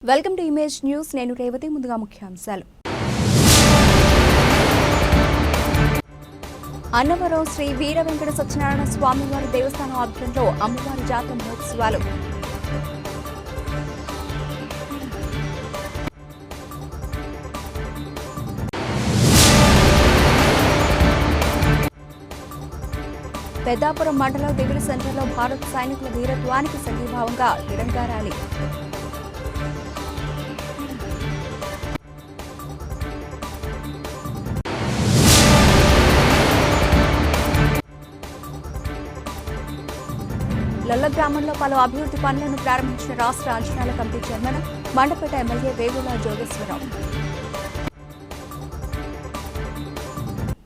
Welcome to image news. నేను రేవతి. ముందుగా ముఖ్యాంశాలు. అన్నవరం శ్రీ వీర వెంకట సత్యనారాయణ స్వామివారి దేవస్థానం ఆధ్వర్యంలో అమ్మవారి జాతర మహోత్సవాలు. పెద్దాపురం మండలం దిగులు సెంటర్లో భారత సైనికుల ధీరత్వానికి సంఘీభావంగా తిరంగా ర్యాలీ. లొల్ల గ్రామంలో పలు అభివృద్ధి పనులను ప్రారంభించిన రాష్ట్ర అంచనాల committee chairman Mandapeta MLA Vegula Jogeswararao.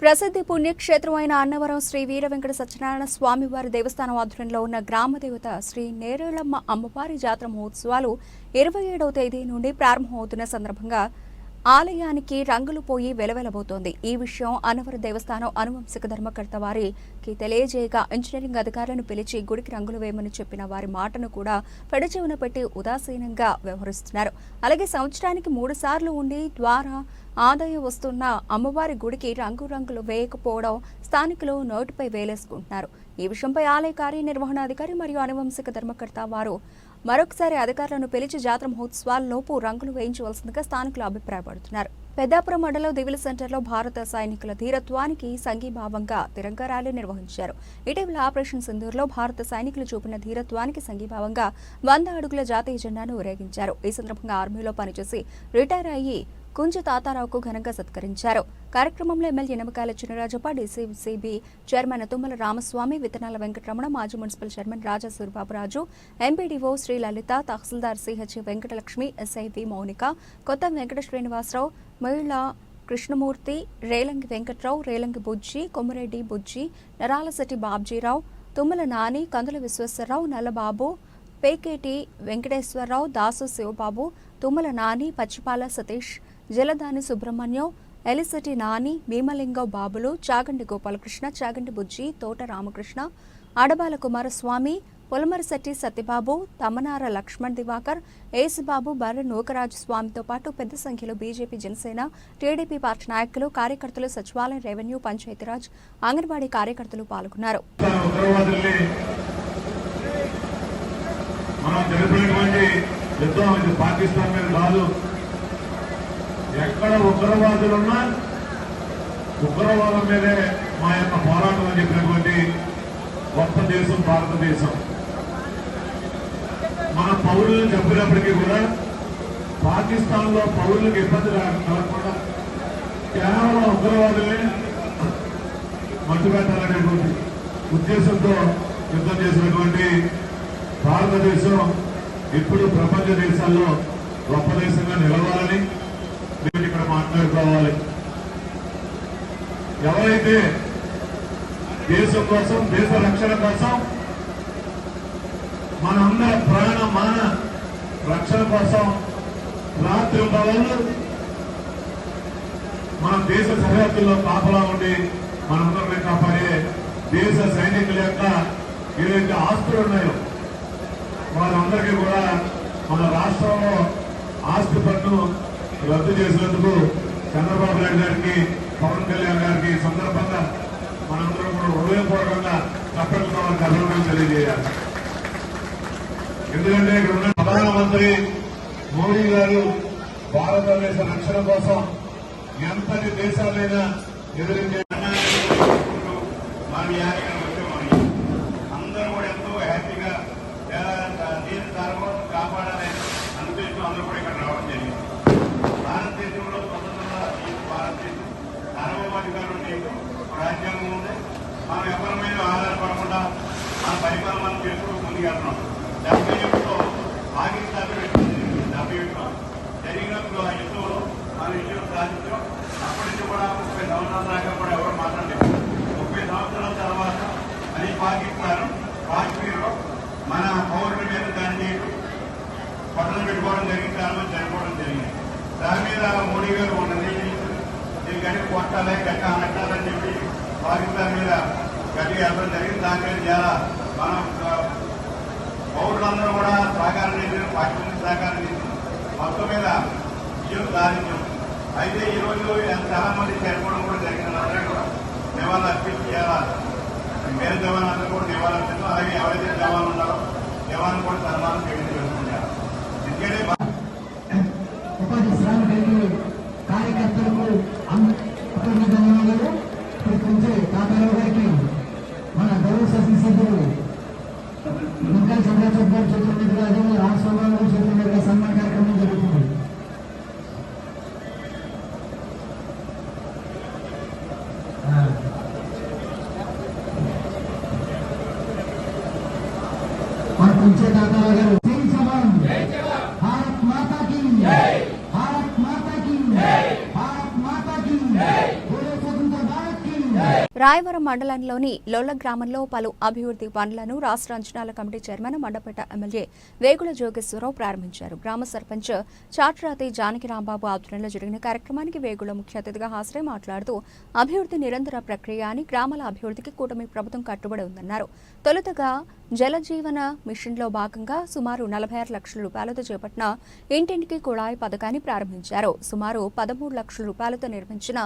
ప్రసిద్ధి పుణ్యక్షేత్రం అయిన అన్నవరం శ్రీ వీర వెంకట సత్యనారాయణ స్వామివారి దేవస్థానం ఆధ్వర్యంలో ఉన్న గ్రామదేవత శ్రీ నేరేళ్లమ్మ అమ్మవారి జాతర మహోత్సవాలు 27వ తేదీ నుండి ప్రారంభమవుతున్న సందర్భంగా ఆలయానికి రంగులు పోయి వెలవెలబోతోంది. ఈ విషయం అన్నవరం దేవస్థానం అనువంశిక ధర్మకర్త వారికి తెలియజేయగా ఇంజనీరింగ్ అధికారులను పిలిచి గుడికి రంగులు వేయమని చెప్పిన వారి మాటను కూడా పెడచెవున పెట్టి ఉదాసీనంగా వ్యవహరిస్తున్నారు. అలాగే సంవత్సరానికి 3 సార్లు ఉండి ద్వారా ఆదాయం వస్తున్న అమ్మవారి గుడికి రంగులు వేయకపోవడం స్థానికులు నోటిపై వేలేసుకుంటున్నారు. ఈ విషయంపై ఆలయ కార్యనిర్వహణాధికారి మరియు అనువంశిక ధర్మకర్త వారు మరొకసారి అధికారులను పిలిచి జాతర మహోత్సవాల్లోపు రంగులు వేయించవలసిందిగా స్థానికులు అభిప్రాయపడుతున్నారు. పెద్దాపురం మండలం దివిల సెంటర్లో భారత సైనికుల ధీరత్వానికి సంఘీభావంగా తిరంగా ర్యాలీ నిర్వహించారు. ఇటీవల ఆపరేషన్ సింధూర్లో భారత సైనికులు చూపిన ధీరత్వానికి సంఘీభావంగా 100 అడుగుల జాతీయ జెండాను ఊరేగించారు. ఈ సందర్భంగా ఆర్మీలో పనిచేసి రిటైర్ అయ్యి కుంజ తాతారావుకు ఘనంగా సత్కరించారు. కార్యక్రమంలో MLA Nimmakayala Chinarajappa, DCCB chairman Tummala Ramaswamy, Vittanala Venkataramana, మాజీ municipal chairman Raja Suribaburaju, MPDO Sri Lalitha, tahsildar CH Venkatalakshmi, SIV Mounika, కొత్త వెంకట శ్రీనివాసరావు, మహిళా కృష్ణమూర్తి, రేలంగి వెంకట్రావు, రేలంగి బుజ్జి, కొమ్మిరెడ్డి బుజ్జి, నరాలశెట్టి బాబ్జీరావు, తుమ్మల నాని, కందుల విశ్వేశ్వరరావు, నల్లబాబు, పేకేటి వెంకటేశ్వరరావు, దాసు శివబాబు, తుమ్మల నాని, పచ్చిపాల సతీష్, జలదాని సుబ్రహ్మణ్యం, ఎలిసటి నాని, భీమలింగం బాబులు, చాగంటి గోపాలకృష్ణ, చాగంటి బుజ్జి, తోట రామకృష్ణ, అడబాల కుమారస్వామి, పొలమరిశెట్టి సత్యబాబు, తమనార లక్ష్మణ్ దివాకర్, ఏసుబాబు, బర్రె నూకరాజు స్వామితో పాటు పెద్ద సంఖ్యలో బీజేపీ, జనసేన, టీడీపీ పార్టీ నాయకులు, కార్యకర్తలు, సచివాలయం, రెవెన్యూ, పంచాయతీరాజ్, అంగన్వాడీ కార్యకర్తలు పాల్గొన్నారు. పాకిస్తాన్ మీద కాదు, ఎక్కడ ఉగ్రవాదులున్నా ఉగ్రవాదం మీదే మా యొక్క పోరాటం అని చెప్పినటువంటి గొప్ప దేశం భారతదేశం. మన పౌరులను చెప్పినప్పటికీ కూడా పాకిస్తాన్ లో పౌరులకు ఇబ్బంది కలగకుండా కేవలం ఉగ్రవాదులే మట్టుపెట్టాలనేటువంటి ఉద్దేశంతో యుద్ధం చేసినటువంటి భారతదేశం ఇప్పుడు ప్రపంచ దేశాల్లో గొప్ప దేశంగా నిలవాలని మేము ఇక్కడ మాట్లాడుకోవాలి. ఎవరైతే దేశం కోసం, దేశ రక్షణ కోసం, మనందరి ప్రాణ మాన రక్షణ కోసం రాత్రి పగళ్ళు మన దేశ సరిహద్దుల్లో కాపలా ఉండి మనందరినీ కాపాడే దేశ సైనికుల యొక్క ఏదైతే ఆస్తులు ఉన్నాయో వారందరికీ కూడా మన రాష్ట్రంలో ఆస్తి పన్ను రద్దు చేసినందుకు చంద్రబాబు నాయుడు గారికి, పవన్ కళ్యాణ్ గారికి సందర్భంగా మనందరం కూడా హృదయపూర్వకంగా చప్పట్లతో వారికి అభినందనలు తెలియజేయాలి. ఎందుకంటే ఇక్కడ ఉన్న ప్రధానమంత్రి మోడీ గారు భారతదేశ రక్షణ కోసం ఎంతటి దేశాలైనా ఎదిరించే అందరూ కూడా ఎంతో హ్యాపీగా దేశ ధర్మం కాపాడాలని అనుదేశం అందరూ కూడా ఇక్కడ రావడం జరిగింది. భారతదేశంలో స్వతంత్రంగా భారతదేశం సార్వభౌమాధికారులు రాజ్యాంగం ఉంది. మనం ఎవరి ఆధారపడకుండా మన పరిపాలన మనం చేసుకుంటూ ముందుకెళ్తున్నాం. 71లో పాకిస్తాన్ 71లో జరిగినప్పుడు ఆ యుద్ధంలో మన విజయం సాధించాం. అప్పటి నుంచి కూడా 30 సంవత్సరాల దాకా కూడా ఎవరు మాట్లాడలేదు. 30 సంవత్సరాల తర్వాత అది పాకిస్తాన్ కాశ్మీర్లో మన పౌరుల మీద దాని చేయడం, పట్టణం పెట్టుకోవడం జరిగింది. దానిలో చనిపోవడం జరిగింది. దాని మీద మోడీ గారు ఉన్న దీనికి గట్టి కొట్టాలి, గట్టి అనట్టాలని చెప్పి పాకిస్తాన్ మీద గట్టిగా వెళ్ళడం జరిగింది. దాని మీద చాలా మన పౌరులందరూ కూడా సహకారం చేసిన, పాకిస్తాన్ సహకారం చేసింది. మొత్తం మీద విజయం సాధించాం. అయితే ఈరోజు చాలా మంది చనిపోవడం కూడా జరిగిన కూడా నివాళులు అర్పించాలి. వేరే జవాన్లందరూ కూడా నివాళులు అర్పించాం. అలాగే ఎవరైతే జవాన్లు ఉన్నారో జవాన్ కూడా సన్మానం చేయడం జరుగుతుంది. ఎందుకంటే ఉపాధి శ్రామికులకి కార్యకర్తలకు అపూర్ణ ధన్యవాదాలు. ఇప్పటికే తాతారావు గారికి మన గౌరవ శాసనసభ్యులు ఇంకా చంద్రచూడ్ గారు చేతుల మీదుగా అదే రామస్వామి గారు చేతుల మీదుగా సన్మాన కార్యక్రమం జరుగుతుంది. మన కుంచే తాతారావు గారు జై జవాన్, భారత్ మాతా కి, భారత్ మాతా కి, భారత్ మాతా కి, బోలో స్వతంత్ర భారత్ కి. రాయవరం మండలంలోని లొల్ల గ్రామంలో పలు అభివృద్ధి పనులను రాష్ట్ర అంచనాల committee chairman Mandapeta MLA Vegula Jogeswararao ప్రారంభించారు. గ్రామ సర్పంచ్ చాట్రాతి జానకి రాంబాబు ఆధ్వర్యంలో జరిగిన కార్యక్రమానికి వేగుల ముఖ్య అతిథిగా హాజరై మాట్లాడుతూ అభివృద్ధి నిరంతర ప్రక్రియ అని, గ్రామాల అభివృద్ధికి కూటమి ప్రభుత్వం కట్టుబడి ఉందన్నారు. తొలుతగా జలజీవన మిషన్లో భాగంగా సుమారు 46 లక్షల రూపాయలతో చేపట్టిన ఇంటింటికి కుళాయి పథకాన్ని ప్రారంభించారు. సుమారు 13 లక్షల రూపాయలతో నిర్మించిన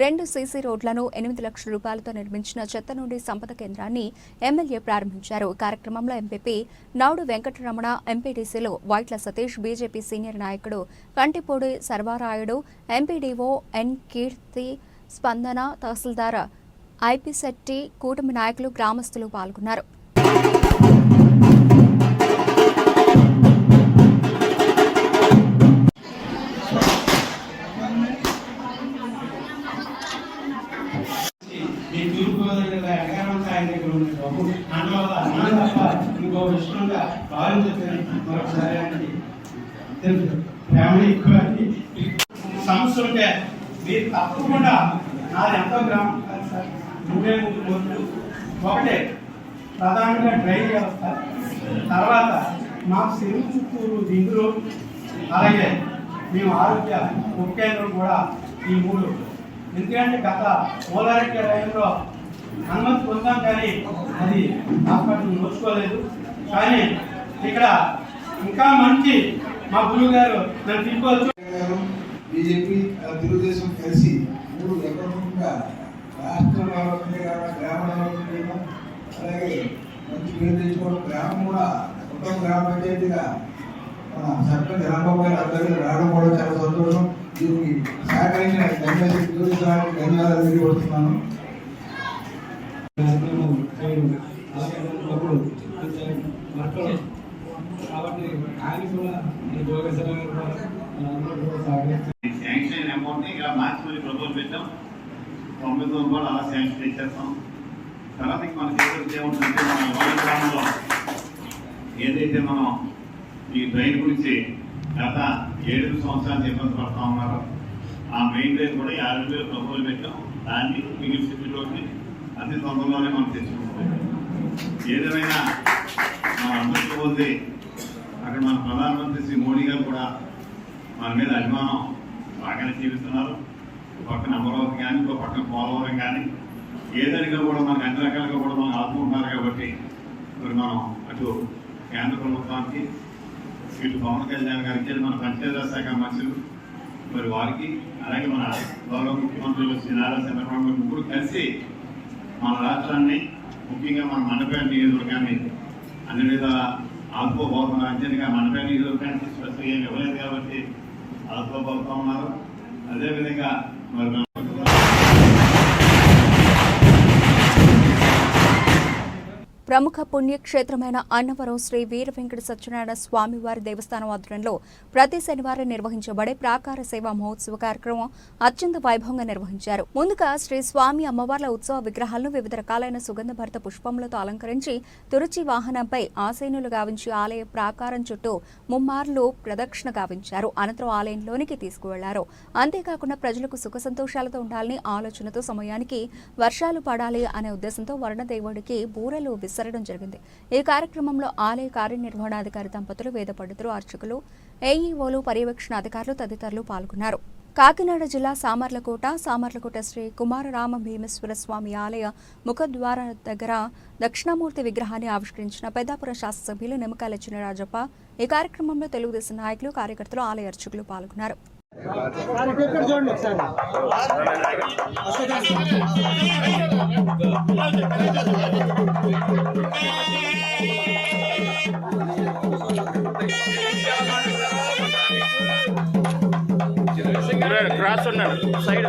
2 సీసీ రోడ్లను, 8 లక్షల రూపాయలతో నిర్మించిన చెత్త నుండి సంపద కేంద్రాన్ని ఎమ్మెల్యే ప్రారంభించారు. కార్యక్రమంలో ఎంపీపీ నౌడు వెంకటరమణ, ఎంపీడీసీలు వైట్ల సతీష్, బీజేపీ సీనియర్ నాయకుడు Kantipudi Sarvarayudu, MPDO N Keerthi, Spandana, tahsildar IP Shetty, కూటమి నాయకులు, గ్రామస్తులు పాల్గొన్నారు. సంస్థలుంటే మీరు తప్పకుండా నాది ఎంతో గ్రామం కాదు సార్, 3 కోట్లు. ఒకటే ప్రధానంగా డ్రైన్ వ్యవస్థ, తర్వాత మాకు సిరుగు చుట్టూరు దిగులు, అలాగే మేము ఆరోగ్య ఉప కేంద్రం కూడా ఈ 3. ఎందుకంటే గత పోలారెడ్డి టైంలో అనుమతి పొందాం కానీ అది హాస్పిటల్ నోచుకోలేదు. కానీ ఇక్కడ ఇంకా మంచి మా గురువు గారు నన్ను తీసుకోవచ్చు. బీజేపీ తెలుగుదేశం కలిసి 3 ఎకరంగా రాష్ట్రంలో గ్రామంలో అలాగే మంచి పేరు తెచ్చుకోవడం, గ్రామం కూడా మొత్తం గ్రామ పంచాయతీగా మన సర్పంచ్ రాంబాబు గారి అందరికీ రావడం కూడా చాలా సంతోషం. దీనికి సహకరించిన ధన్యవాదాలు తెలియపడుతున్నాను. కాబట్టి ఆయన కూడా శాంక్షన్ అమౌంట్ ఇలా మార్చి మళ్ళీ ప్రపోజల్ పెట్టాం. 9 రూపాయలు అలా శాంక్షన్ ఇచ్చేస్తాం. తర్వాత మన చేతులు ఏముంటుందంటే మన వాళ్ళ గ్రామంలో ఏదైతే మనం ఈ డ్రైన్ గురించి గత 7 సంవత్సరాలు ఇబ్బంది పడతా ఉన్నారో ఆ మెయిన్ డ్రైన్ కూడా 50,000 ప్రపోజల్ పెట్టాం. దాన్ని మిగిలిన సిటీలోకి అతి తొందరలోనే మనం తెచ్చుకుంటాం. ఏదేమైనా మన అందరికీ పోతే అక్కడ మన ప్రధానమంత్రి శ్రీ మోడీ గారు కూడా మన మీద అభిమానం బాగానే జీవిస్తున్నారు. ఒక పక్కన అమరావతి కానీ, ఇంకో పక్కన పోలవరం కానీ, ఏదైనా కూడా మనకు అన్ని రకాలుగా కూడా మనం ఆదుకుంటున్నారు. కాబట్టి మరి మనం అటు కేంద్ర ప్రభుత్వానికి, ఇటు పవన్ కళ్యాణ్ గారికి, మన పంచాయతీరాజ్ శాఖ మంత్రులు మరి వారికి, అలాగే మన గౌరవ ముఖ్యమంత్రులు శ్రీ నారా చంద్రబాబు గారు ముగ్గురు కలిసి మన రాష్ట్రాన్ని, ముఖ్యంగా మన మండపేట నియోజకవర్గాన్ని అన్ని విధాల ఆదుకోబోతున్నారు. అంతేగా మండపేట నియోజకవర్గానికి స్పెషల్ ఏమి ఇవ్వలేదు కాబట్టి ఆదుకోబోతా ఉన్నారు. అదేవిధంగా మరి ప్రముఖ పుణ్యక్షేత్రమైన అన్నవరం శ్రీ వీర వెంకట సత్యనారాయణ స్వామివారి దేవస్థానం ఆధ్వర్యంలో ప్రతి శనివారం నిర్వహించబడే ప్రాకార సేవా మహోత్సవ కార్యక్రమం అత్యంత వైభవంగా నిర్వహించారు. ముందుగా శ్రీ స్వామి అమ్మవార్ల ఉత్సవ విగ్రహాలను వివిధ రకాలైన సుగంధ భరిత పుష్పములతో అలంకరించి తురుచి వాహనంపై ఆసీనులు గావించి ఆలయ ప్రాకారం చుట్టూ ముమ్మార్లు ప్రదక్షిణ గావించారు. అనంతరం ఆలయంలోనికి తీసుకువెళ్లారు. అంతేకాకుండా ప్రజలకు సుఖ సంతోషాలతో ఉండాలని ఆలోచనతో సమయానికి వర్షాలు పడాలి అనే ఉద్దేశంతో వరుణదేవుడికి బూరలు విసరడం జరిగింది. ఈ కార్యక్రమంలో ఆలయ కార్యనిర్వహణాధికారి దంపతులు, వేద పండితులు, అర్చకులు, ఏఈఓలు, పర్యవేక్షణ అధికారులు తదితరులు పాల్గొన్నారు. కాకినాడ జిల్లా సామర్లకోట శ్రీ కుమారరామ భీమేశ్వర స్వామి ఆలయ ముఖద్వార దగ్గర దక్షిణామూర్తి విగ్రహాన్ని ఆవిష్కరించిన పెద్దాపురం శాసనసభ్యులు నిమ్మకాయల చినరాజప్ప. ఈ కార్యక్రమంలో తెలుగుదేశం నాయకులు, కార్యకర్తలు, ఆలయ అర్చకులు పాల్గొన్నారు. క్రాస్ ఉన్నారు సైడ్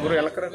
గురు ఎలకరా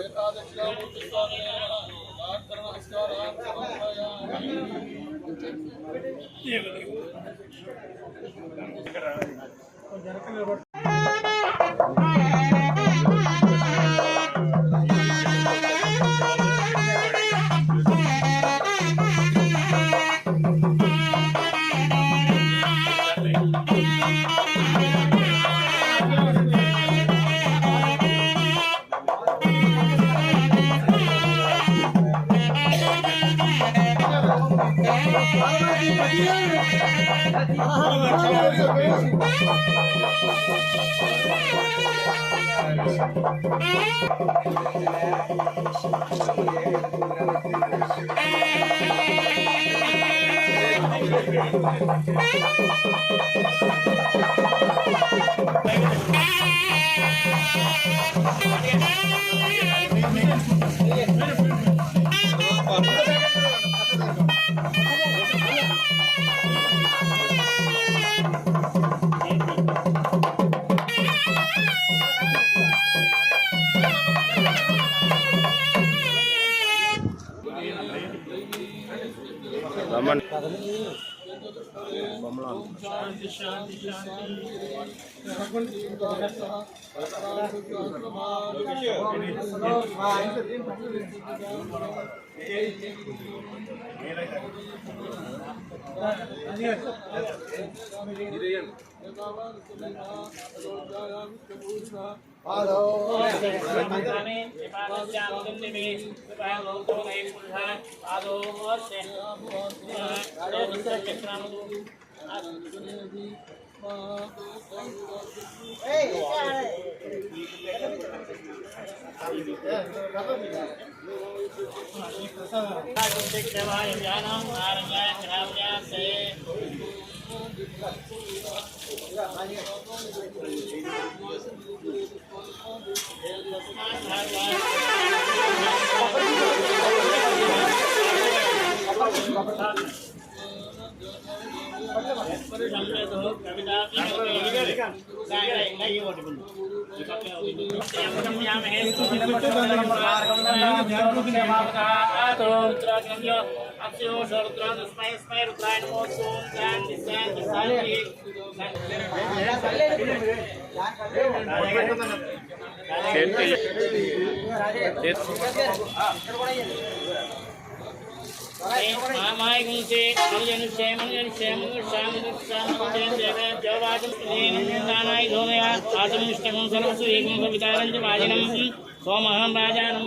सोमहं राजानं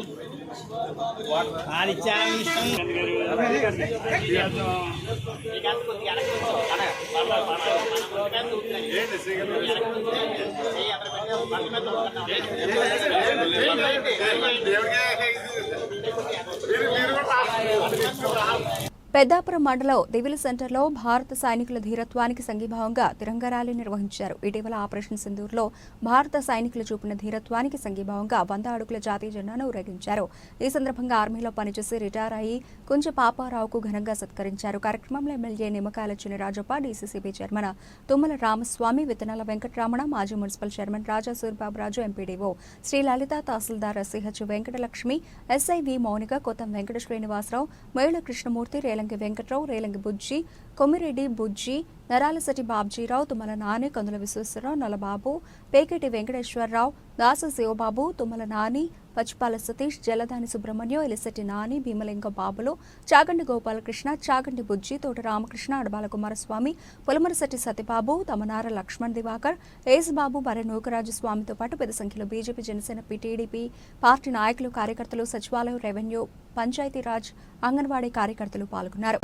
आदित्य పెద్దాపురం మండలం దివిల సెంటర్లో భారత సైనికుల ధీరత్వానికి సంఘీభావంగా తిరంగా ర్యాలీ నిర్వహించారు. ఇటీవల ఆపరేషన్ సింధూర్లో భారత సైనికులు చూపిన ధీరత్వానికి సంఘీభావంగా 100 అడుగుల జాతీయ జెండాను ఊరేగించారు. ఈ సందర్భంగా ఆర్మీలో పనిచేసి రిటైర్ అయ్యి కుంచె పాపారావుకు ఘనంగా సత్కరించారు. కార్యక్రమంలో MLA Nimmakayala Chinarajappa, DCCB chairman Tummala Ramaswamy, Vittanala Venkataramana, మాజీ municipal chairman Raja Suribaburaju, MPDO Sri Lalitha, tahsildar CH Venkatalakshmi, SI V Mounika, Kottam Venkata Srinivasarao, Mela Krishnamurthy, Relangi Venkatrao, Relangi Bujji, Kommireddy Bujji, Naralasati Babjirao, Tummala Nani, Kandula Visweswararao, Nallababu, Peketi Venkateswararao, Dasa Sivababu, Tummala Nani, Pachipala Satish, జలదాని Subrahmanyam, Elisetti Nani, Bheemalinga బాబులు, చాగండి గోపాలకృష్ణ, చాగండి బుజ్జి, తోట రామకృష్ణ, అడబాల కుమారస్వామి, పులమరశెట్టి సత్యబాబు, తమనార లక్ష్మణ్ దివాకర్, ఏసుబాబు, మర్రె నూకరాజు స్వామితో పాటు పెద్ద సంఖ్యలో బీజేపీ, జనసేన, టీడీపీ పార్టీ నాయకులు, కార్యకర్తలు, సచివాలయం, రెవెన్యూ, పంచాయతీరాజ్, అంగన్వాడీ కార్యకర్తలు పాల్గొన్నారు.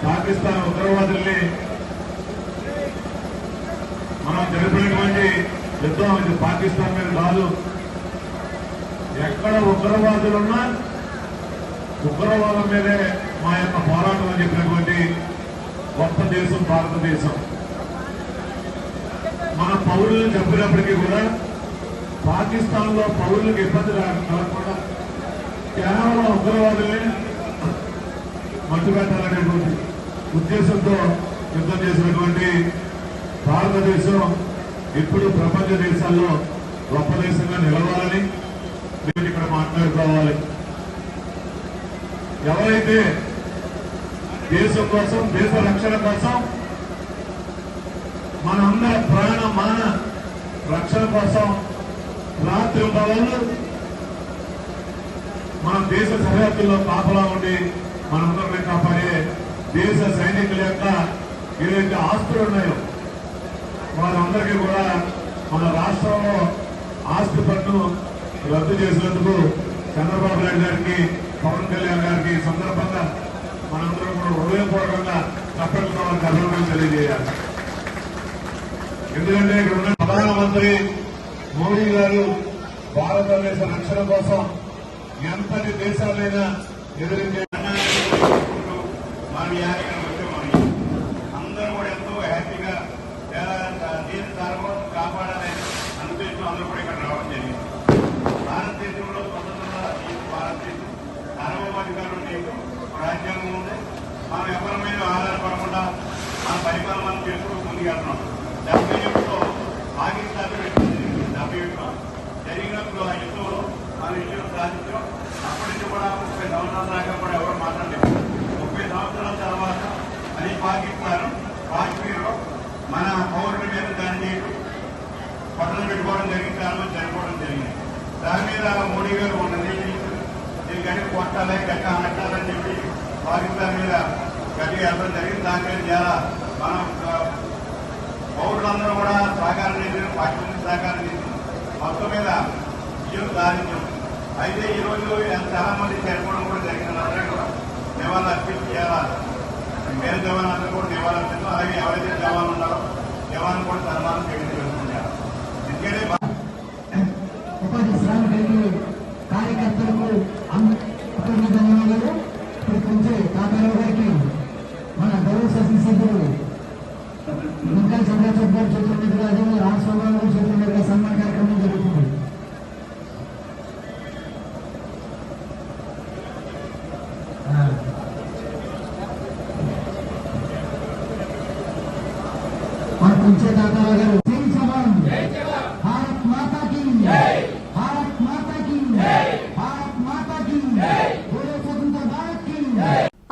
పాకిస్తాన్ ఉగ్రవాదుల్ని మనం జరిపినటువంటి యుద్ధం ఇది పాకిస్తాన్ మీద కాదు. ఎక్కడ ఉగ్రవాదులున్నా ఉగ్రవాదం మీదే మా యొక్క పోరాటం అని చెప్పినటువంటి గొప్ప దేశం భారతదేశం. మన పౌరులను చెప్పినప్పటికీ కూడా పాకిస్తాన్ లో పౌరులకు ఇబ్బంది కలగకుండా కేవలం ఉగ్రవాదుల్ని మట్టుపెట్టాలనేటువంటి ఉద్దేశంతో యుద్ధం చేసినటువంటి భారతదేశం ఇప్పుడు ప్రపంచ దేశాల్లో గొప్ప దేశంగా నిలవాలని నేను ఇక్కడ మాట్లాడుకోవాలి. ఎవరైతే దేశం కోసం, దేశ రక్షణ కోసం, మనందరి ప్రాణ మాన రక్షణ కోసం రాత్రి పగళ్ళు మన దేశ సరిహద్దుల్లో కాపలా ఉండి మనందరినీ కాపాడే దేశ సైనికుల యొక్క ఏదైతే ఆస్తులు ఉన్నాయో వారందరికీ కూడా మన రాష్ట్రంలో ఆస్తి పన్ను రద్దు చేసినందుకు చంద్రబాబు నాయుడు గారికి, పవన్ కళ్యాణ్ గారికి సందర్భంగా మనందరం కూడా హృదయపూర్వకంగా చప్పట్లతో వారికి అభినందనలు తెలియజేయాలి. ఎందుకంటే ఇక్కడ ఉన్న ప్రధానమంత్రి మోడీ గారు భారతదేశ రక్షణ కోసం ఎంతటి దేశాలైనా ఎదిరించే అందరూ కూడా ఎంతో హ్యాపీగా దేశ ధర్మం కాపాడాలని అనుకుంటూ అందరూ కూడా ఇక్కడ రావడం జరిగింది. భారతదేశంలో స్వతంత్రంగా ఈ భారతదేశం సార్వభౌమాధికారులు రాజ్యాంగం ఉంది. మనం ఎవరి ఆధారపడకుండా మన పరిపాలన మనం చేసుకుంటూ ముందుకెళ్తున్నాం. 71లో పాకిస్తాన్ జరిగినప్పుడు ఆ యుద్ధంలో మన విజయం సాధించాం. అప్పటి నుంచి కూడా 30 సంవత్సరాల దాకా కూడా ఎవరు మాట్లాడలేదు. 30 సంవత్సరాల తర్వాత అది కాశ్మీర్లో మన పౌరుల మీద దాని చేయడం, పట్టణం పెట్టుకోవడం జరిగింది, దానిలో చనిపోవడం జరిగింది. దాని మీద మోడీ గారు ఉన్నది దీనికని కొట్టాలి గట్ట అనట్టాలని చెప్పి పాకిస్తాన్ మీద గట్టిగా వెళ్ళడం జరిగింది. దాని మీద చాలా మనం పౌరులందరూ కూడా సహకారం చేసిన, పాకిస్తాన్ సహకారం చేసిన మొత్తం మీద విజయం సాధించాం. అయితే ఈరోజు చాలా మంది చనిపోవడం కూడా జరిగింది. అందరూ కూడా నివాళులు అర్పించాలి. వేరే జవాన్లందరూ కూడా నివాళులు అర్పిస్తాం. అలాగే ఎవరైతే జవాన్లు ఉన్నారో జవాన్ కూడా సన్మానం చేయడం జరుగుతుంది. ఎందుకంటే ఉపాధి శ్రామికులకి కార్యకర్తలకు అపూర్వ ధన్యవాదాలు. ఇప్పటికొంచే తాతారావు గారికి మన గౌరవ శాసనసభ్యులు ఇంకా చంద్రచూడ్ గారు చేతుల మీదుగా, అదే రామస్వామి గారు చేతుల మీదుగా సన్మాన కార్యక్రమం జరుగుతుంది. మన కుంచే తాతారావు గారు జై జవాన్, భారత్ మాతా కి, భారత్ మాతా కి, భారత్ మాతా కి, బోలో స్వతంత్ర భారత్ కి.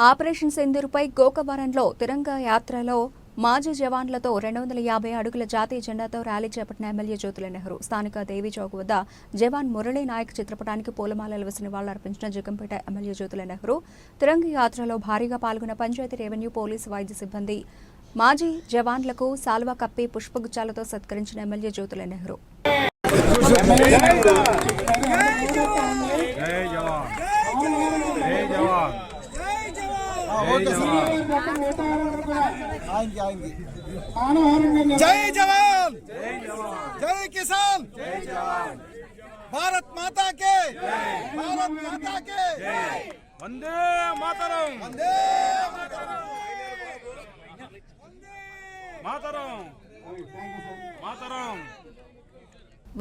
ఆపరేషన్ సింధూర్పై గోకవరంలో తిరంగా యాత్రలో మాజీ జవాన్లతో 250 అడుగుల జాతీయ జెండాతో ర్యాలీ చేపట్టిన ఎమ్మెల్యే జ్యోతుల నెహ్రూ స్థానిక దేవీ చౌక్ వద్ద జవాన్ మురళీ నాయక్ చిత్రపటానికి పూలమాలలు వేసి నివాళులర్పించిన జగంపేట ఎమ్మెల్యే జ్యోతుల నెహ్రూ తిరంగా యాత్రలో భారీగా పాల్గొన్న పంచాయతీ, రెవెన్యూ, పోలీసు, వైద్య సిబ్బంది, మాజీ జవాన్లకు సాల్వా కప్పి పుష్పగుచ్చాలతో సత్కరించిన ఎమ్మెల్యే జ్యోతుల నెహ్రూ. जय जवान, जय किसान, भारत माता के, भारत माता के, वंदे मातरम, वंदे मातरम, मातरम.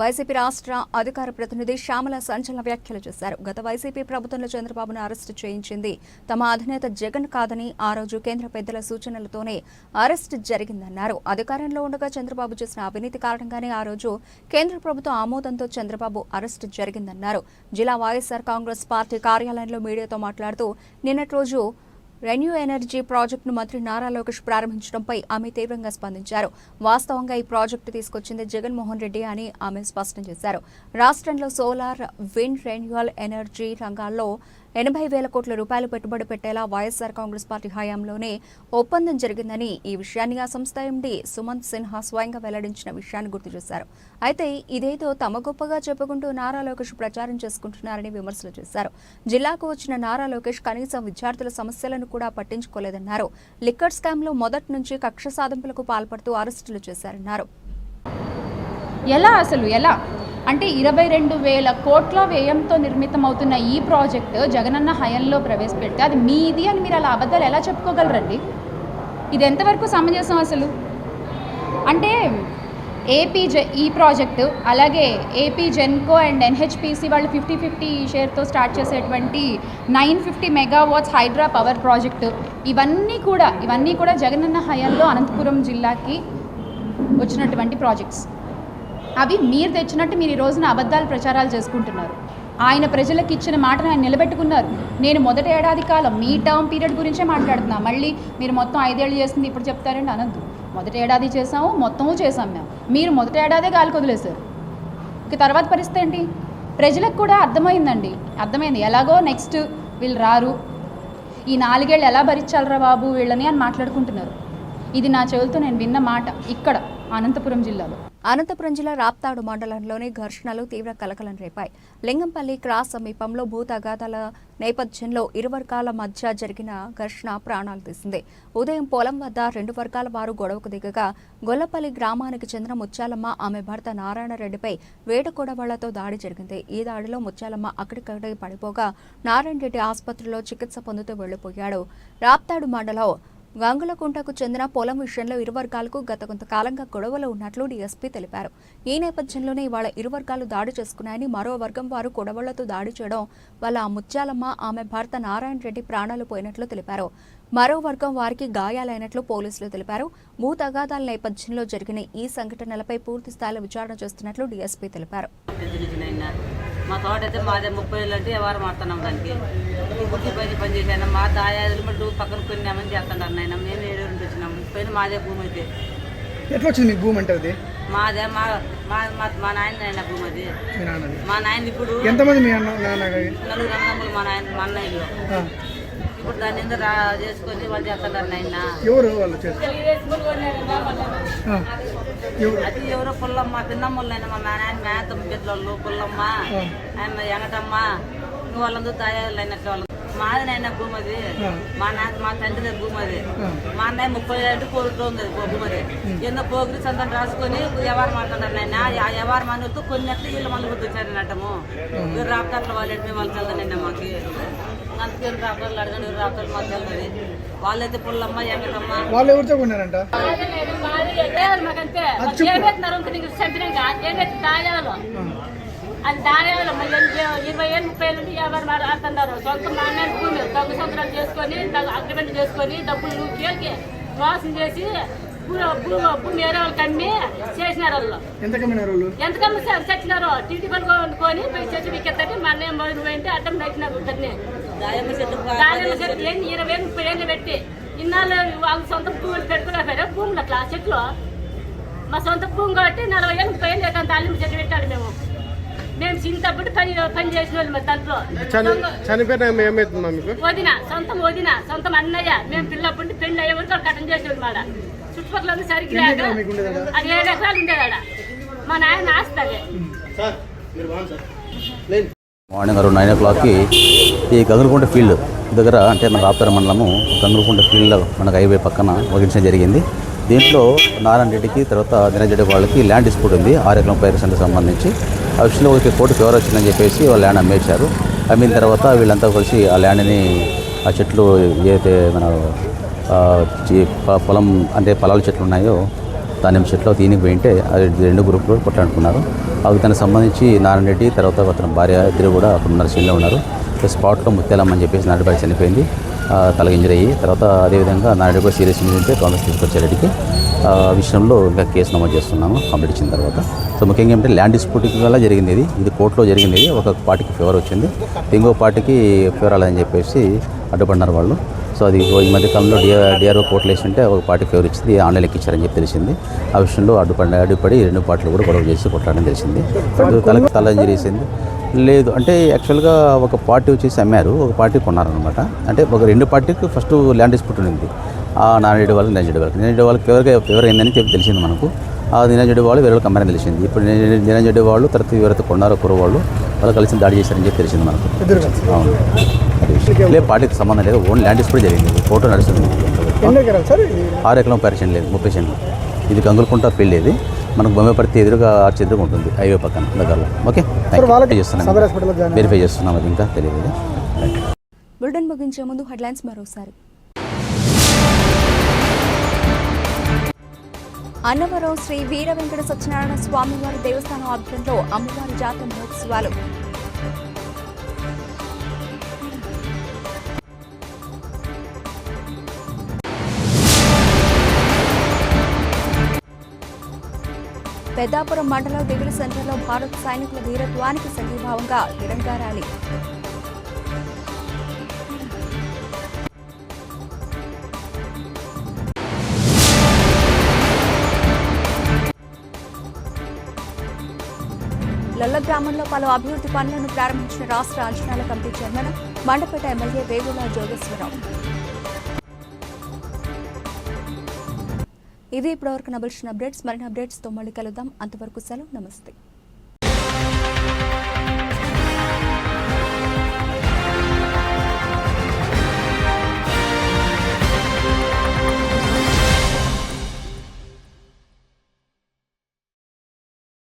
వైసీపీ రాష్ట్ర అధికార ప్రతినిధి శ్యామల సంచలన వ్యాఖ్యలు చేశారు. గత వైసీపీ ప్రభుత్వంలో చంద్రబాబును అరెస్టు చేయించింది తమ అధినేత జగన్ కాదని, ఆ రోజు కేంద్ర పెద్దల సూచనలతోనే అరెస్టు జరిగిందన్నారు. అధికారంలో ఉండగా చంద్రబాబు చేసిన అవినీతి కారణంగానే ఆ రోజు కేంద్ర ప్రభుత్వం ఆమోదంతో చంద్రబాబు అరెస్టు జరిగిందన్నారు. జిల్లా వైఎస్ఆర్ కాంగ్రెస్ పార్టీ కార్యాలయంలో మీడియాతో మాట్లాడుతూ నిన్నటి రోజు రెన్యూ ఎనర్జీ ప్రాజెక్టును మంత్రి నారా లోకేష్ ప్రారంభించడంపై ఆమె తీవ్రంగా స్పందించారు. వాస్తవంగా ఈ ప్రాజెక్టు తీసుకొచ్చింది జగన్మోహన్ రెడ్డి అని ఆమె స్పష్టం చేశారు. రాష్ట్రంలో సోలార్, విండ్, రెన్యూవల్ ఎనర్జీ రంగాల్లో 80,000 కోట్ల రూపాయలు పెట్టుబడి పెట్టేలా వైఎస్ఆర్ కాంగ్రెస్ పార్టీ హయాంలోనే ఒప్పందం జరిగిందని, ఈ విషయాన్ని ఆ సంస్థ ఎండీ సుమంత్ సిన్హా స్వయంగా వెల్లడించిన విషయాన్ని గుర్తు చేశారు. అయితే ఇదేదో తమ గొప్పగా చెప్పుకుంటూ నారా లోకేష్ ప్రచారం చేసుకుంటున్నారని విమర్శలు చేశారు. జిల్లాకు వచ్చిన నారా లోకేష్ కనీసం విద్యార్థుల సమస్యలను కూడా పట్టించుకోలేదన్నారు. లిక్కర్ స్కామ్లో మొదటి నుంచి కక్ష సాధింపులకు పాల్పడుతూ అరెస్టులు చేశారన్నారు. ఎలా అంటే 22,000 కోట్ల వ్యయంతో నిర్మితమవుతున్న ఈ ప్రాజెక్టు జగనన్న హయంలో ప్రవేశపెడితే అది మీది అని మీరు అలా అబద్ధాలు ఎలా చెప్పుకోగలరండి? ఇది ఎంతవరకు సమంజసం అసలు? అంటే ఈ ప్రాజెక్టు, అలాగే ఏపీ జెన్కో అండ్ ఎన్హెచ్పిసి వాళ్ళు 50-50 షేర్తో స్టార్ట్ చేసేటువంటి 950 మెగావాట్స్ హైడ్రా పవర్ ప్రాజెక్టు, ఇవన్నీ కూడా జగనన్న హయాంలో అనంతపురం జిల్లాకి వచ్చినటువంటి ప్రాజెక్ట్స్. అవి మీరు తెచ్చినట్టు మీరు ఈ రోజున అబద్ధాలు ప్రచారాలు చేసుకుంటున్నారు. ఆయన ప్రజలకు ఇచ్చిన మాటను ఆయన నిలబెట్టుకున్నారు. నేను మొదటి ఏడాది కాలం మీ టర్మ్ పీరియడ్ గురించే మాట్లాడుతున్నా. మళ్ళీ మీరు మొత్తం 5 ఏళ్ళు చేస్తుంది ఇప్పుడు చెప్తారండి అనద్దు. మొదటి ఏడాది చేసాము, మొత్తము చేసాం మేము. మీరు మొదటి ఏడాదే గాలికి వదిలేశారు. ఇక తర్వాత పరిస్థితి ఏంటి? ప్రజలకు కూడా అర్థమైంది. ఎలాగో నెక్స్ట్ వీళ్ళు రారు, ఈ 4 ఏళ్ళు ఎలా భరించాలరా బాబు వీళ్ళని అని మాట్లాడుకుంటున్నారు. ఇది నా చెవులతో నేను విన్న మాట ఇక్కడ అనంతపురం జిల్లాలో. అనంతపురం జిల్లా రాప్తాడు మండలంలోని ఘర్షణలు తీవ్ర కలకలం రేపాయి. లింగంపల్లి క్రాస్ సమీపంలో భూతగాథాల నేపథ్యంలో ఇరు వర్గాల మధ్య జరిగిన ఘర్షణ ప్రాణాలు తీసింది. ఉదయం పొలం వద్ద 2 వర్గాల వారు గొడవకు దిగగా గొల్లపల్లి గ్రామానికి చెందిన ముత్యాలమ్మ, ఆమె భర్త నారాయణరెడ్డిపై వేటకొడవళ్లతో దాడి జరిగింది. ఈ దాడిలో ముత్యాలమ్మ అక్కడికక్కడే పడిపోగా నారాయణరెడ్డి ఆసుపత్రిలో చికిత్స పొందుతూ వెళ్లిపోయాడు. రాప్తాడు మండలం గంగులకుంటకు చెందిన పొలం విషయంలో ఇరు వర్గాలకు గత కొంతకాలంగా గొడవలు ఉన్నట్లు డీఎస్పీ తెలిపారు. ఈ నేపథ్యంలోనే ఇవాళ ఇరు వర్గాలు దాడి చేసుకున్నాయని, మరో వర్గం వారు గొడవలతో దాడి చేయడం వల్ల ముత్యాలమ్మ, ఆమె భర్త నారాయణ రెడ్డి ప్రాణాలు పోయినట్లు తెలిపారు. మరో వర్గం వారికి గాయాలైనట్లు పోలీసులు తెలిపారు. భూ తగాదాల నేపథ్యంలో జరిగిన ఈ సంఘటనలపై పూర్తి స్థాయిలో విచారణ చేస్తున్నట్లు డీఎస్పీ తెలిపారు. మా తోట అయితే మాదే 30 ఏళ్ళు అంటే ఎవరు మారుతున్నాం దానికి ఇప్పుడు పని చేశాను మా దాయాదులు మళ్ళీ పక్కన కొన్నామని చేస్తున్నారు నాయన. మేము 7 నుండి వచ్చినాము. 30 మాదే భూమి అయితే. ఎట్లా వచ్చింది మీకు భూమి అంటే అది? మాదే మా నాయన భూమి అది. మా నాయన ఇప్పుడు ఎంతమంది మీ నాన్న? 4 అన్నదమ్ములు మా అన్నయ్యలు. ఇప్పుడు దాన్ని ఎందుకు చేసుకొని వాళ్ళు చేస్తున్నారు నాయన. ఎవరు వాళ్ళు? అది ఎవరో పుల్లమ్మ పిన్నమ్మలైనా మా నాయన మేతమ్మ పెద్దోళ్ళు పుల్లమ్మ ఆయన ఎంగటమ్మ నువ్వు వాళ్ళందరూ తయారు అయినట్లు వాళ్ళు. మాది నాయన భూమి అది. మా తండ్రి దగ్గర భూమి అది. మా అన్నయ్య 30 ఏళ్ళు కోరుతూ ఉంది భూమి అది. ఎన్నో పోగిరి సంతాన్ని రాసుకొని ఎవరు మాట్లాడారు నాయన. ఆ ఎవరు మనతో కొన్నట్లు వీళ్ళు మళ్ళీ గుర్తొచ్చారనటము. ఎవరు రాప్తాట్లు వాళ్ళు మేము వాళ్ళు చల్లనైనా మాకు అందుకే రాప్తాలు అడగండి. ఎవరు రాప్తాలు మాకు చల్లది. వాళ్ళైతే పుల్లమ్మ ఎంగటమ్మ వాళ్ళు ఎవరితో కొన్నారంట? అది దాయాలు మళ్ళీ 20 ఏళ్ళు 30 ఏళ్ళు ఎవరు ఆడుతున్నారు. సొంత మా అన్నయ్య భూమి దొంగ సంవత్సరాలు చేసుకొని అగ్రిమెంట్ చేసుకొని డబ్బులు కేకి మోసం చేసి భూమి వేరే వాళ్ళకి అమ్మి చేసినారు. వాళ్ళు ఎంత కమ్మిస్తారు చచ్చినారు. టీటీ పని కొనుక్కొని చెట్టు వికెత్తంటే మా అన్నయ్య పోయింటే అడ్డం నచ్చినారు. దానిమ్మ చెట్టు ఏంటి 20 ఏళ్ళు 30 ఏళ్ళు పెట్టి ఇన్నాళ్ళు వాళ్ళ సొంత భూములు పెట్టుకున్నారు. భూములు అట్లా చెట్లు మా సొంత భూమి కాబట్టి 40 ఏళ్ళు 30 ఏళ్ళు దానిమ్మ చెట్టు పెట్టాడు. మేము చిన్నప్పుడు పని చేసిన వాళ్ళు మరి దాంట్లో వదిన సొంతం అన్నయ్య. మేము పిల్లప్పుడు పెళ్లి అయ్యే వరకు కట్టం చేసేవాళ్ళు. మాట చుట్టుపక్కల సరిగ్గా అది 7 ఎకరాలు ఉండేది ఆడ. మా నాయన ఆస్తాగే. మార్నింగ్ అరౌండ్ 9 o'clockకి ఈ గంగులకుంట ఫీల్డ్ దగ్గర అంటే మన రాప్తార మండలము గంగులకుంట ఫీల్డ్లో మనకు హైవే పక్కన వగించడం జరిగింది. దీంట్లో నారాయణ రెడ్డికి తర్వాత దినజరెడ్డి వాళ్ళకి ల్యాండ్ డిస్ప్యూట్ ఉంది 6 ఎకరం పైరు సెంటర్ సంబంధించి. ఆ విషయంలో ఒక కోర్టు ఫేవర్ వచ్చిందని చెప్పేసి వాళ్ళు ల్యాండ్ అమ్మేశారు. అమ్మిన తర్వాత వీళ్ళంతా కలిసి ఆ ల్యాండ్ని ఆ చెట్లు ఏదైతే మన పొలం అంటే పొలాల చెట్లు ఉన్నాయో దానిమ్మ చెట్లు దీనికి పోయింటే అది 2 గ్రూపులు కొట్లాడుకున్నారు. అవి దానికి సంబంధించి నారాయణ రెడ్డి తర్వాత అతని భార్య ఇద్దరు కూడా అక్కడ ఉన్నారు, సీన్లో ఉన్నారు. స్పాట్లో ముత్యాలమ్మని చెప్పేసి నాయుడుబాయి చనిపోయింది, తల ఇంజరీ అయ్యి. తర్వాత అదేవిధంగా నాయుడు కూడా సీరియస్ ఇంజరీ ఉంటే కాంగ్రెస్ తీసుకొచ్చే రెడ్డికి ఆ విషయంలో ఇంకా కేసు నమోదు చేస్తున్నాము కంప్లీట్ ఇచ్చిన తర్వాత. సో ముఖ్యంగా ఏమంటే ల్యాండ్ డిస్ప్యూట్ వల్ల జరిగింది ఇది కోర్టులో జరిగింది. ఒక పార్టీకి ఫేవర్ వచ్చింది, ఇంకో పార్టీకి ఫేవర్ అవ్వాలని చెప్పేసి అడ్డుపడినారు వాళ్ళు. సో అది ఈ మధ్య కాలంలో డిఆర్ఓ కోర్టులు వేసింటే ఒక పార్టీ ఫేవర్ ఇచ్చింది, ఆన్లైన్ ఎక్కించారని చెప్పి తెలిసింది. ఆ విషయంలో అడ్డుపడి 2 పార్టీలు కూడా గొడవ చేసి కొట్లాడని తెలిసింది. తల ఇంజరీ చేసింది లేదు అంటే యాక్చువల్గా ఒక పార్టీ వచ్చేసి అమ్మారు, ఒక పార్టీ కొన్నారనమాట. అంటే ఒక 2 పార్టీకి ఫస్ట్ ల్యాండ్ డిస్ప్యూట్ ఉంది. ఆ నారాయణ వాళ్ళకి నిరంజరెడ్డి వాళ్ళకి ఫేవర్ అయిందని చెప్పి తెలిసింది మనకు. ఆ నిరంజరెడ్డి వాళ్ళు వేరే వాళ్ళకి అమ్మారని తెలిసింది. ఇప్పుడు నిరంజరెడ్డి వాళ్ళు తర్వాత ఎవరైతే కొన్నారో కుర్రవాళ్ళు వాళ్ళు కలిసి దాడి చేశారని చెప్పి తెలిసింది మనకు. అవును, అది లేదు పార్టీకి సంబంధం లేదు, ఓన్లీ ల్యాండ్ డిస్ప్యూట్ జరిగింది, కోర్టు నడుస్తుంది. 6 ఎకరం పైరు లేదు 30 సెంట్లు. ఇది గంగులకుంట పెళ్ళి, ఇది మనకు బొమ్మపర్తి ఎదురుగా ఆర్చి ఎదురుగా ఉంటుంది హైవే పక్కన దగ్గరలో. ఓకే, వెరిఫై చేస్తున్నాం, అది ఇంకా తెలియదు. బులెటిన్ ముగించే ముందు హెడ్లైన్స్ మరోసారి. అన్నవరం శ్రీ వీర వెంకట సత్యనారాయణ స్వామివారి దేవస్థానం ఆధ్వర్యంలో అమ్మవారి జాతర మహోత్సవాలు. పెద్దాపురం మండలం దిగులు సెంటర్లో భారత సైనికుల వీరత్వానికి సంఘీభావంగా తిరంగా ర్యాలీ. లొల్ల గ్రామంలో పలు అభివృద్ధి పనులను ప్రారంభించిన రాష్ట్ర అంచనాల committee chairman Mandapeta MLA Vegula Jogeswararao. ఇవి ఇప్పటివరకు నబిల్చిన అప్డేట్స్. మరిన్ని అప్డేట్స్తో మళ్ళీ కలుద్దాం. అంతవరకు సెలవు, నమస్తే.